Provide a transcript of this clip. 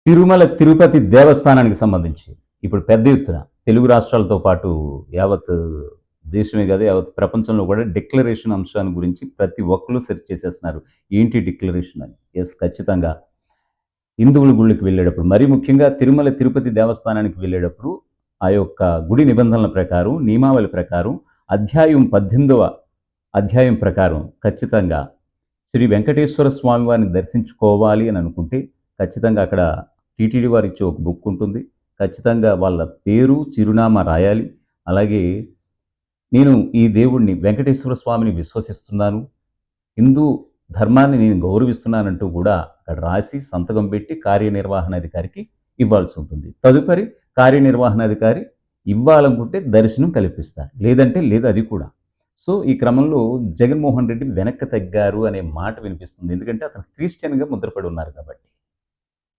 తిరుమల తిరుపతి దేవస్థానానికి సంబంధించి ఇప్పుడు పెద్ద ఎత్తున తెలుగు రాష్ట్రాలతో పాటు యావత్ దేశమే కాదు, యావత్ ప్రపంచంలో కూడా డిక్లరేషన్ అంశాన్ని గురించి ప్రతి ఒక్కరు సెర్చ్ చేసేస్తున్నారు. ఏంటి డిక్లరేషన్ అని? యెస్, ఖచ్చితంగా. హిందువుల గుళ్ళకి వెళ్ళేటప్పుడు, మరీ ముఖ్యంగా తిరుమల తిరుపతి దేవస్థానానికి వెళ్ళేటప్పుడు, ఆ యొక్క గుడి నిబంధనల ప్రకారం, నియమావళి ప్రకారం, అధ్యాయం 18వ అధ్యాయం ప్రకారం ఖచ్చితంగా శ్రీ వెంకటేశ్వర స్వామి వారిని దర్శించుకోవాలి అని అనుకుంటే, ఖచ్చితంగా అక్కడ టీటీడీ వారిచ్చే ఒక బుక్ ఉంటుంది. ఖచ్చితంగా వాళ్ళ పేరు, చిరునామా రాయాలి. అలాగే నేను ఈ దేవుడిని వెంకటేశ్వర స్వామిని విశ్వసిస్తున్నాను, హిందూ ధర్మాన్ని నేను గౌరవిస్తున్నానంటూ కూడా అక్కడ రాసి సంతకం పెట్టి కార్యనిర్వహణాధికారికి ఇవ్వాల్సి ఉంటుంది. తదుపరి కార్యనిర్వహణాధికారి ఇవ్వాలనుకుంటే దర్శనం కల్పిస్తారు, లేదంటే లేదు అది కూడా. సో ఈ క్రమంలో జగన్మోహన్ రెడ్డి వెనక్కి తగ్గారు అనే మాట వినిపిస్తుంది. ఎందుకంటే అతను క్రిస్టియన్గా ముద్రపడి ఉన్నారు కాబట్టి.